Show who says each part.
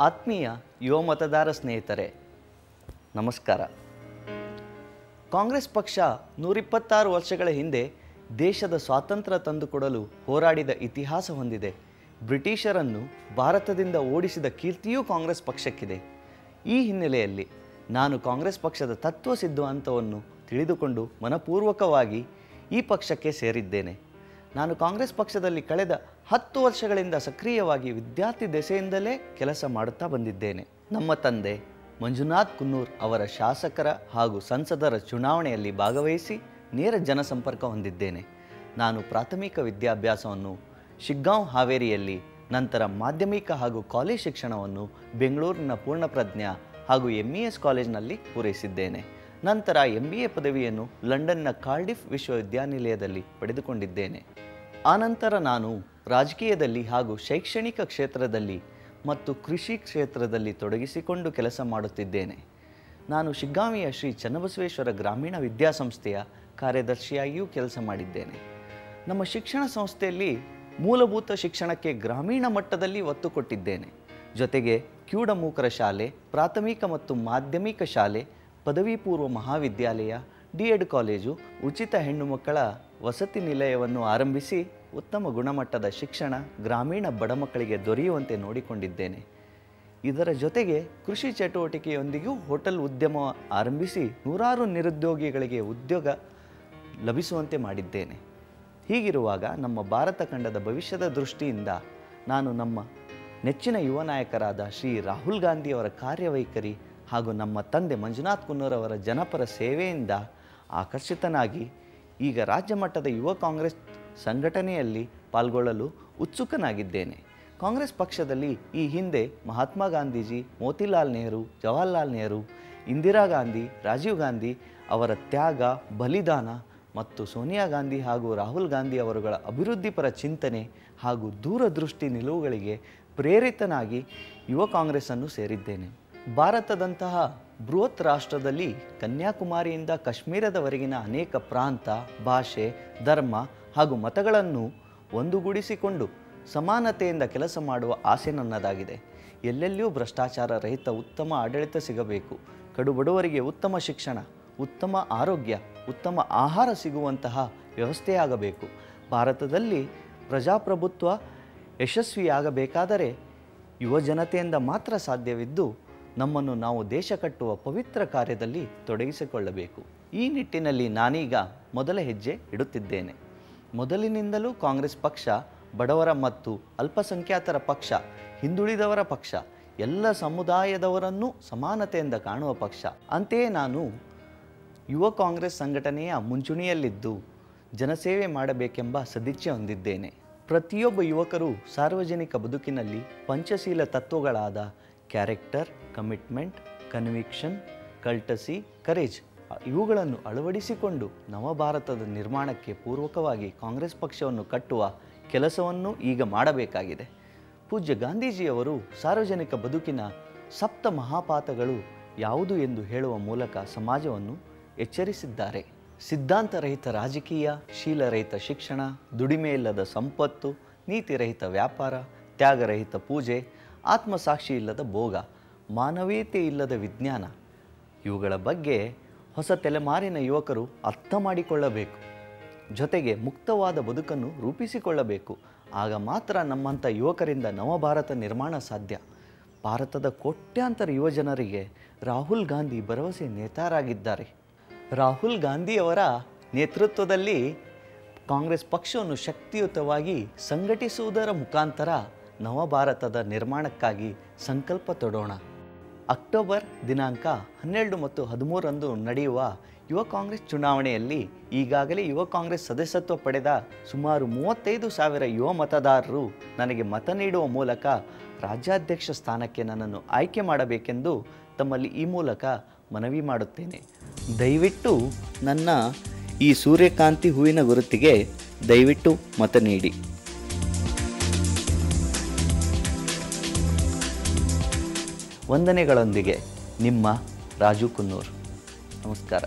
Speaker 1: ಆತ್ಮೀಯ ಯುವ ಮತದಾರ ಸ್ನೇಹಿತರೆ, ನಮಸ್ಕಾರ. ಕಾಂಗ್ರೆಸ್ ಪಕ್ಷ 126 ವರ್ಷಗಳ ಹಿಂದೆ ದೇಶದ ಸ್ವಾತಂತ್ರ್ಯ ತಂದುಕೊಡಲು ಹೋರಾಡಿದ ಇತಿಹಾಸ ಹೊಂದಿದೆ. ಬ್ರಿಟಿಷರನ್ನು ಭಾರತದಿಂದ ಓಡಿಸಿದ ಕೀರ್ತಿಯೂ ಕಾಂಗ್ರೆಸ್ ಪಕ್ಷಕ್ಕಿದೆ. ಈ ಹಿನ್ನೆಲೆಯಲ್ಲಿ ನಾನು ಕಾಂಗ್ರೆಸ್ ಪಕ್ಷದ ತತ್ವ ಸಿದ್ಧಾಂತವನ್ನು ತಿಳಿದುಕೊಂಡು ಮನಪೂರ್ವಕವಾಗಿ ಈ ಪಕ್ಷಕ್ಕೆ ಸೇರಿದ್ದೇನೆ. ನಾನು ಕಾಂಗ್ರೆಸ್ ಪಕ್ಷದಲ್ಲಿ ಕಳೆದ 10 ವರ್ಷಗಳಿಂದ ಸಕ್ರಿಯವಾಗಿ ವಿದ್ಯಾರ್ಥಿ ದೆಸೆಯಿಂದಲೇ ಕೆಲಸ ಮಾಡುತ್ತಾ ಬಂದಿದ್ದೇನೆ. ನಮ್ಮ ತಂದೆ ಮಂಜುನಾಥ್ ಕುನ್ನೂರ್ ಅವರ ಶಾಸಕರ ಹಾಗೂ ಸಂಸದರ ಚುನಾವಣೆಯಲ್ಲಿ ಭಾಗವಹಿಸಿ ನೇರ ಜನಸಂಪರ್ಕ ಹೊಂದಿದ್ದೇನೆ. ನಾನು ಪ್ರಾಥಮಿಕ ವಿದ್ಯಾಭ್ಯಾಸವನ್ನು ಶಿಗ್ಗಾಂವ್ ಹಾವೇರಿಯಲ್ಲಿ, ನಂತರ ಮಾಧ್ಯಮಿಕ ಹಾಗೂ ಕಾಲೇಜ್ ಶಿಕ್ಷಣವನ್ನು ಬೆಂಗಳೂರಿನ ಪೂರ್ಣಪ್ರಜ್ಞಾ ಹಾಗೂ MES ಕಾಲೇಜಿನಲ್ಲಿ ಪೂರೈಸಿದ್ದೇನೆ. ನಂತರ MBA ಪದವಿಯನ್ನು ಲಂಡನ್ನ ಕಾರ್ಡಿಫ್ ವಿಶ್ವವಿದ್ಯಾನಿಲಯದಲ್ಲಿ ಪಡೆದುಕೊಂಡಿದ್ದೇನೆ. ಆನಂತರ ನಾನು ರಾಜಕೀಯದಲ್ಲಿ ಹಾಗೂ ಶೈಕ್ಷಣಿಕ ಕ್ಷೇತ್ರದಲ್ಲಿ ಮತ್ತು ಕೃಷಿ ಕ್ಷೇತ್ರದಲ್ಲಿ ತೊಡಗಿಸಿಕೊಂಡು ಕೆಲಸ ಮಾಡುತ್ತಿದ್ದೇನೆ. ನಾನು ಶಿಗ್ಗಾಂವಿಯ ಶ್ರೀ ಚನ್ನಬಸವೇಶ್ವರ ಗ್ರಾಮೀಣ ವಿದ್ಯಾಸಂಸ್ಥೆಯ ಕಾರ್ಯದರ್ಶಿಯಾಗಿಯೂ ಕೆಲಸ ಮಾಡಿದ್ದೇನೆ. ನಮ್ಮ ಶಿಕ್ಷಣ ಸಂಸ್ಥೆಯಲ್ಲಿ ಮೂಲಭೂತ ಶಿಕ್ಷಣಕ್ಕೆ ಗ್ರಾಮೀಣ ಮಟ್ಟದಲ್ಲಿ ಒತ್ತು ಕೊಟ್ಟಿದ್ದೇನೆ. ಜೊತೆಗೆ ಕಿವುಡಮೂಕರ ಶಾಲೆ, ಪ್ರಾಥಮಿಕ ಮತ್ತು ಮಾಧ್ಯಮಿಕ ಶಾಲೆ, ಪದವಿ ಪೂರ್ವ ಮಹಾವಿದ್ಯಾಲಯ, D.Ed ಕಾಲೇಜು, ಉಚಿತ ಹೆಣ್ಣು ಮಕ್ಕಳ ವಸತಿ ನಿಲಯವನ್ನು ಆರಂಭಿಸಿ ಉತ್ತಮ ಗುಣಮಟ್ಟದ ಶಿಕ್ಷಣ ಗ್ರಾಮೀಣ ಬಡ ಮಕ್ಕಳಿಗೆ ದೊರೆಯುವಂತೆ ನೋಡಿಕೊಂಡಿದ್ದೇನೆ. ಇದರ ಜೊತೆಗೆ ಕೃಷಿ ಚಟುವಟಿಕೆಯೊಂದಿಗೂ ಹೋಟೆಲ್ ಉದ್ಯಮ ಆರಂಭಿಸಿ ನೂರಾರು ನಿರುದ್ಯೋಗಿಗಳಿಗೆ ಉದ್ಯೋಗ ಲಭಿಸುವಂತೆ ಮಾಡಿದ್ದೇನೆ. ಹೀಗಿರುವಾಗ ನಮ್ಮ ಭಾರತ ಖಂಡದ ಭವಿಷ್ಯದ ದೃಷ್ಟಿಯಿಂದ ನಾನು ನಮ್ಮ ನೆಚ್ಚಿನ ಯುವ ನಾಯಕರಾದ ಶ್ರೀ ರಾಹುಲ್ ಗಾಂಧಿಯವರ ಕಾರ್ಯವೈಖರಿ ಹಾಗೂ ನಮ್ಮ ತಂದೆ ಮಂಜುನಾಥ್ ಕುನ್ನೂರ್ ಅವರ ಜನಪರ ಸೇವೆಯಿಂದ ಆಕರ್ಷಿತನಾಗಿ ಈಗ ರಾಜ್ಯ ಮಟ್ಟದ ಯುವ ಕಾಂಗ್ರೆಸ್ ಸಂಘಟನೆಯಲ್ಲಿ ಪಾಲ್ಗೊಳ್ಳಲು ಉತ್ಸುಕನಾಗಿದ್ದೇನೆ. ಕಾಂಗ್ರೆಸ್ ಪಕ್ಷದಲ್ಲಿ ಈ ಹಿಂದೆ ಮಹಾತ್ಮ ಗಾಂಧೀಜಿ, ಮೋತಿಲಾಲ್ ನೆಹರು, ಜವಾಹರ್ಲಾಲ್ ನೆಹರು, ಇಂದಿರಾ ಗಾಂಧಿ, ರಾಜೀವ್ ಗಾಂಧಿ ಅವರ ತ್ಯಾಗ, ಬಲಿದಾನ ಮತ್ತು ಸೋನಿಯಾ ಗಾಂಧಿ ಹಾಗೂ ರಾಹುಲ್ ಗಾಂಧಿ ಅವರುಗಳ ಅಭಿವೃದ್ಧಿಪರ ಚಿಂತನೆ ಹಾಗೂ ದೂರದೃಷ್ಟಿ ನಿಲುವುಗಳಿಗೆ ಪ್ರೇರಿತನಾಗಿ ಯುವ ಕಾಂಗ್ರೆಸ್ಸನ್ನು ಸೇರಿದ್ದೇನೆ. ಭಾರತದಂತಹ ಬೃಹತ್ ರಾಷ್ಟ್ರದಲ್ಲಿ ಕನ್ಯಾಕುಮಾರಿಯಿಂದ ಕಾಶ್ಮೀರದವರೆಗಿನ ಅನೇಕ ಪ್ರಾಂತ, ಭಾಷೆ, ಧರ್ಮ ಹಾಗೂ ಮತಗಳನ್ನು ಒಂದುಗೂಡಿಸಿಕೊಂಡು ಸಮಾನತೆಯಿಂದ ಕೆಲಸ ಮಾಡುವ ಆಸೆ ನನ್ನದಾಗಿದೆ. ಎಲ್ಲೆಲ್ಲಿಯೂ ಭ್ರಷ್ಟಾಚಾರ ರಹಿತ ಉತ್ತಮ ಆಡಳಿತ ಸಿಗಬೇಕು. ಕಡುಬಡವರಿಗೆ ಉತ್ತಮ ಶಿಕ್ಷಣ, ಉತ್ತಮ ಆರೋಗ್ಯ, ಉತ್ತಮ ಆಹಾರ ಸಿಗುವಂತಹ ವ್ಯವಸ್ಥೆಯಾಗಬೇಕು. ಭಾರತದಲ್ಲಿ ಪ್ರಜಾಪ್ರಭುತ್ವ ಯಶಸ್ವಿಯಾಗಬೇಕಾದರೆ ಯುವ ಜನತೆಯಿಂದ ಮಾತ್ರ ಸಾಧ್ಯವಿದ್ದು, ನಮ್ಮನ್ನು ನಾವು ದೇಶ ಕಟ್ಟುವ ಪವಿತ್ರ ಕಾರ್ಯದಲ್ಲಿ ತೊಡಗಿಸಿಕೊಳ್ಳಬೇಕು. ಈ ನಿಟ್ಟಿನಲ್ಲಿ ನಾನೀಗ ಮೊದಲ ಹೆಜ್ಜೆ ಇಡುತ್ತಿದ್ದೇನೆ. ಮೊದಲಿನಿಂದಲೂ ಕಾಂಗ್ರೆಸ್ ಪಕ್ಷ ಬಡವರ ಮತ್ತು ಅಲ್ಪಸಂಖ್ಯಾತರ ಪಕ್ಷ, ಹಿಂದುಳಿದವರ ಪಕ್ಷ, ಎಲ್ಲ ಸಮುದಾಯದವರನ್ನೂ ಸಮಾನತೆಯಿಂದ ಕಾಣುವ ಪಕ್ಷ. ಅಂತೆಯೇ ನಾನು ಯುವ ಕಾಂಗ್ರೆಸ್ ಸಂಘಟನೆಯ ಮುಂಚೂಣಿಯಲ್ಲಿದ್ದು ಜನಸೇವೆ ಮಾಡಬೇಕೆಂಬ ಸದಿಚ್ಛೆ ಹೊಂದಿದ್ದೇನೆ. ಪ್ರತಿಯೊಬ್ಬ ಯುವಕರು ಸಾರ್ವಜನಿಕ ಬದುಕಿನಲ್ಲಿ ಪಂಚಶೀಲ ತತ್ವಗಳಾದ character, commitment, conviction, courtesy, courage ಇವುಗಳನ್ನು ಅಳವಡಿಸಿಕೊಂಡು ನವಭಾರತದ ನಿರ್ಮಾಣಕ್ಕೆ ಪೂರ್ವಕವಾಗಿ ಕಾಂಗ್ರೆಸ್ ಪಕ್ಷವನ್ನು ಕಟ್ಟುವ ಕೆಲಸವನ್ನು ಈಗ ಮಾಡಬೇಕಾಗಿದೆ. ಪೂಜ್ಯ ಗಾಂಧೀಜಿಯವರು ಸಾರ್ವಜನಿಕ ಬದುಕಿನ ಸಪ್ತ ಮಹಾಪಾತಗಳು ಯಾವುದು ಎಂದು ಹೇಳುವ ಮೂಲಕ ಸಮಾಜವನ್ನು ಎಚ್ಚರಿಸಿದ್ದಾರೆ. ಸಿದ್ಧಾಂತರಹಿತ ರಾಜಕೀಯ, ಶೀಲರಹಿತ ಶಿಕ್ಷಣ, ದುಡಿಮೆಯಿಲ್ಲದ ಸಂಪತ್ತು, ನೀತಿರಹಿತ ವ್ಯಾಪಾರ, ತ್ಯಾಗರಹಿತ ಪೂಜೆ, ಆತ್ಮಸಾಕ್ಷಿ ಇಲ್ಲದ ಭೋಗ, ಮಾನವೀಯತೆ ಇಲ್ಲದ ವಿಜ್ಞಾನ ಇವುಗಳ ಬಗ್ಗೆ ಹೊಸ ತಲೆಮಾರಿನ ಯುವಕರು ಅರ್ಥ ಮಾಡಿಕೊಳ್ಳಬೇಕು. ಜೊತೆಗೆ ಮುಕ್ತವಾದ ಬದುಕನ್ನು ರೂಪಿಸಿಕೊಳ್ಳಬೇಕು. ಆಗ ಮಾತ್ರ ನಮ್ಮಂಥ ಯುವಕರಿಂದ ನವಭಾರತ ನಿರ್ಮಾಣ ಸಾಧ್ಯ. ಭಾರತದ ಕೋಟ್ಯಾಂತರ ಯುವಜನರಿಗೆ ರಾಹುಲ್ ಗಾಂಧಿ ಭರವಸೆ ನೇತಾರಾಗಿದ್ದಾರೆ. ರಾಹುಲ್ ಗಾಂಧಿಯವರ ನೇತೃತ್ವದಲ್ಲಿ ಕಾಂಗ್ರೆಸ್ ಪಕ್ಷವನ್ನು ಶಕ್ತಿಯುತವಾಗಿ ಸಂಘಟಿಸುವುದರ ಮುಖಾಂತರ ನವಭಾರತದ ನಿರ್ಮಾಣಕ್ಕಾಗಿ ಸಂಕಲ್ಪ ತೊಡೋಣ. ಅಕ್ಟೋಬರ್ ದಿನಾಂಕ 12 ಮತ್ತು 13ರಂದು ನಡೆಯುವ ಯುವ ಕಾಂಗ್ರೆಸ್ ಚುನಾವಣೆಯಲ್ಲಿ ಈಗಾಗಲೇ ಯುವ ಕಾಂಗ್ರೆಸ್ ಸದಸ್ಯತ್ವ ಪಡೆದ ಸುಮಾರು 35,000 ಯುವ ಮತದಾರರು ನನಗೆ ಮತ ನೀಡುವ ಮೂಲಕ ರಾಜ್ಯಾಧ್ಯಕ್ಷ ಸ್ಥಾನಕ್ಕೆ ನನ್ನನ್ನು ಆಯ್ಕೆ ಮಾಡಬೇಕೆಂದು ತಮ್ಮಲ್ಲಿ ಈ ಮೂಲಕ ಮನವಿ ಮಾಡುತ್ತೇನೆ. ದಯವಿಟ್ಟು ನನ್ನ ಈ ಸೂರ್ಯಕಾಂತಿ ಹೂವಿನ ಗುರುತಿಗೆ ದಯವಿಟ್ಟು ಮತ ನೀಡಿ. ವಂದನೆಗಳೊಂದಿಗೆ ನಿಮ್ಮ ರಾಜು ಕುನ್ನೂರ್. ನಮಸ್ಕಾರ.